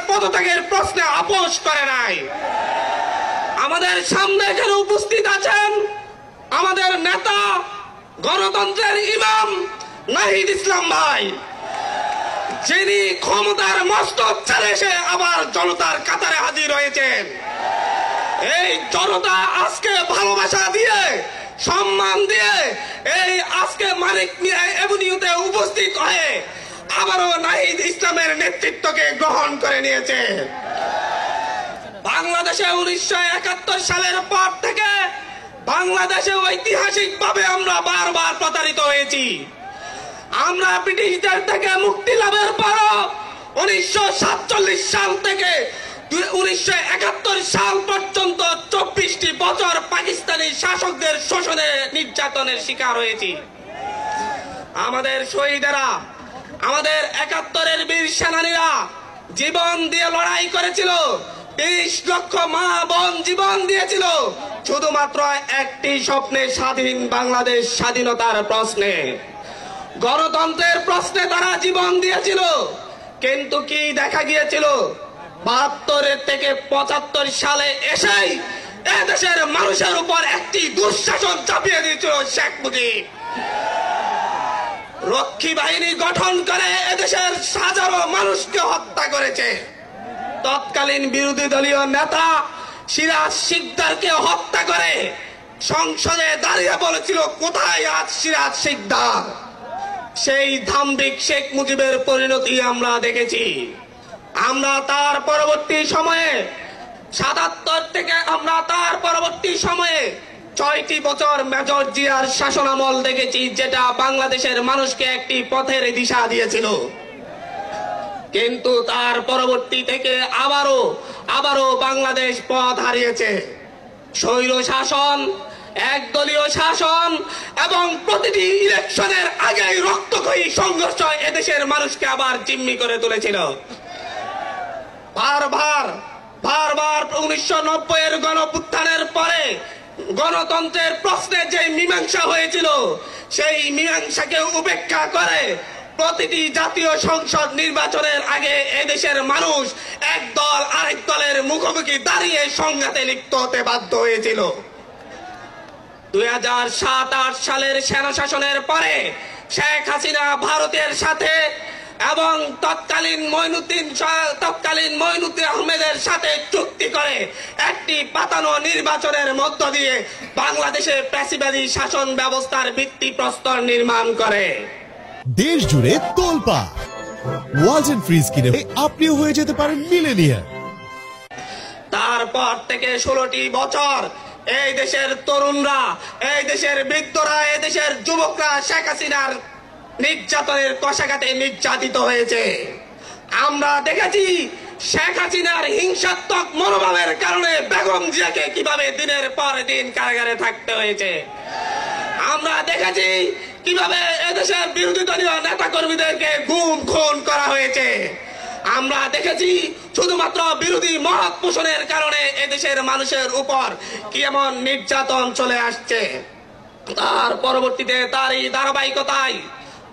পদত্যাগের প্রশ্নে আপোষ করে নাই। আমাদের সামনে এখানে উপস্থিত আছেন আমাদের নেতা, গণতন্ত্রের ইমাম নাহিদ ইসলাম ভাই, যিনি ক্ষমতার মস্তক ছেড়ে এসে আবার জনতার কাতারে হাজির হয়েছেন। এই জনতা আজকে ভালোবাসা দিয়ে, সম্মান দিয়ে এই আজকে মানিক মিয়া এভিনিউতে উপস্থিত হয়ে আবারও নাহিদ ইসলামের নেতৃত্বকে গ্রহণ করে নিয়েছে। বাংলাদেশে 1971 সালের পর থেকে বাংলাদেশে ঐতিহাসিকভাবে আমরা বারবার প্রতারিত হয়েছি। আমরা ব্রিটিশদের থেকে মুক্তি লাভের পরও 1947 সাল থেকে 1971 সাল পর্যন্ত 24টি বছর পাকিস্তানি শাসকদের শোষণে, নির্যাতনের শিকার হয়েছি। আমাদের শহীদেরা, আমাদের 71-এর বীর সেনানীরা জীবন দিয়ে লড়াই করেছিল। 30 লক্ষ মা বোন জীবন দিয়েছিল শুধুমাত্র একটি স্বপ্নে, স্বাধীন বাংলাদেশ, স্বাধীনতার প্রশ্নে, গণতন্ত্রের প্রশ্নে তারা জীবন দিয়েছিল। কিন্তু কি দেখা গিয়েছিল? 72 থেকে 75 সালে এসেই এদেশের মানুষের উপর একটি দুঃশাসন চাপিয়ে দিয়েছিল শেখ মুজিব। রক্ষী বাহিনী গঠন করে এদেশের হাজারো মানুষকে হত্যা করেছে। তৎকালীন বিরোধী দলীয় নেতা সিরাজ শিকদারকে হত্যা করে সংসদে দাঁড়িয়ে বলেছিল, কোথায় আজ সিরাজ শিকদার? সেই ধাম্বিক শেখ মুজিবের পরিণতি আমরা দেখেছি। আমরা তার পরবর্তী সময়ে 77 থেকে আমরা তার পরবর্তী সময়ে 6টি বছর মেজর জিয়ার শাসনামল দেখেছি, যেটা বাংলাদেশের মানুষকে একটি পথের দিশা দিয়েছিল। কিন্তু তার পরবর্তী থেকে আবারও বাংলাদেশ পথ হারিয়েছে। স্বৈর শাসন, একদলীয় শাসন এবং প্রতিটি ইলেকশনের আগেই রক্তক্ষয়ী সংঘর্ষ এদেশের মানুষকে আবার জিম্মি করে তুলেছিল। বারবার 1990-এর গণঅভ্যুত্থানের পরে গণতন্ত্রের প্রশ্নে যে মীমাংসা হয়েছিল, সেই মীমাংসাকে উপেক্ষা করে প্রতিটি জাতীয় সংসদ নির্বাচনের আগে এদেশের মানুষ এক দল আরেক দলের মুখোমুখি দাঁড়িয়ে সংঘাতে লিপ্ত হতে বাধ্য হয়েছিল। 2007-8 সালের সেনা শাসনের পরে শেখ হাসিনা ভারতের সাথে এবং তৎকালীন মঈনুদ্দিন আহমেদের সাথে চুক্তি করে একটি পাতানো নির্বাচনের মধ্য দিয়ে বাংলাদেশে প্যাসিবাদী শাসন ব্যবস্থার ভিত্তিপ্রস্তর নির্মাণ করে। দেশ জুড়ে তোলপা ওয়ালটন ফ্রিজ কিনে আপনিও হয়ে যেতে পারেন মিলেনিয়ার। তারপর থেকে 16টি বছর এই দেশের তরুণরা, এই দেশের বৃদ্ধরা, এই দেশের যুবকরা শেখ হাসিনার নির্যাতনের কষাঘাতে নির্যাতিত হয়েছে। আমরা দেখেছি শেখ হাসিনার হিংসাত্মক মনোভাবের কারণে বেগম জিয়াকে কিভাবে দিনের পর দিন কারাগারে থাকতে হয়েছে। আমরা দেখেছি কিভাবে এদেশের বিরোধী দলীয় নেতা কর্মীদেরকে গুম খুন করা হয়েছে। আমরা দেখেছি শুধুমাত্র বিরোধী মত পোষণের কারণে এদেশের মানুষের উপর কি এমন নির্যাতন চলে আসছে। তার পরবর্তীতে তারই ধারাবাহিকতায়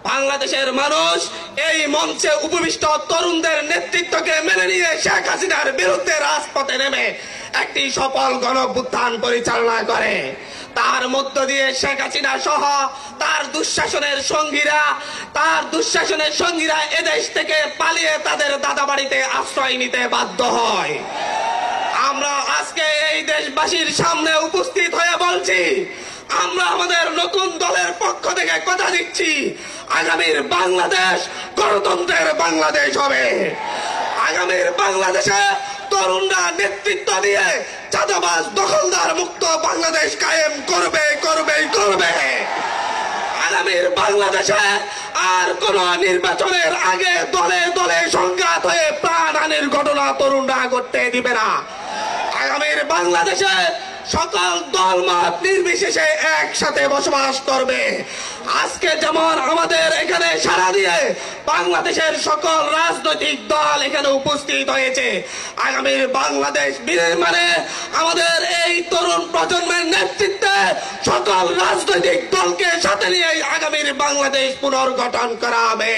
বাংলাদেশের মানুষ এই মঞ্চে উপবিষ্ট তরুণদের নেতৃত্বকে মেনে নিয়ে শেখ হাসিনার বিরুদ্ধে রাজপথে নেমে একটি সফল গণঅভ্যুত্থান পরিচালনা করে। তার মধ্য দিয়ে শেখ হাসিনা সহ তার দুঃশাসনের সঙ্গীরা এদেশ থেকে পালিয়ে তাদের দাদাবাড়িতে আশ্রয় নিতে বাধ্য হয়। আমরা আজকে এই দেশবাসীর সামনে উপস্থিত হয়ে বলছি, আমরা আমাদের নতুন দলের পক্ষ থেকে কথা দিচ্ছি, আগামীর বাংলাদেশ গণতন্ত্রের বাংলাদেশ হবে। আগামীর বাংলাদেশে তরুণরা নেতৃত্ব দিয়ে চাঁদাবাজ দখলদার মুক্ত বাংলাদেশ কায়েম করবে। আগামীর বাংলাদেশে আর কোন নির্বাচনের আগে দলে দলে সংঘাত হয়ে প্রাণহানির ঘটনা তরুণরা ঘটতে দিবে না। আগামীর বাংলাদেশে সকল দলমত নির্বিশেষে একসাথে বসবাস করবে। আজকে যেমন আমাদের এখানে সারা দিয়ে বাংলাদেশের সকল রাজনৈতিক দল এখানে উপস্থিত হয়েছে, আগামীর বাংলাদেশ বিনির্মাণে আমাদের এই তরুণ প্রজন্মের নেতৃত্বে সকল রাজনৈতিক দলকে সাথে নিয়ে আগামীর বাংলাদেশ পুনর্গঠন করা হবে।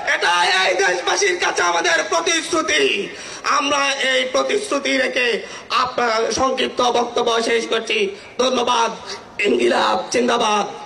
এটা এই দেশবাসীর কাছে আমাদের প্রতিশ্রুতি। আমরা এই প্রতিশ্রুতি রেখে আপনার সংক্ষিপ্ত বক্তব্য শেষ করছি। ধন্যবাদ। ইনকিলাব জিন্দাবাদ।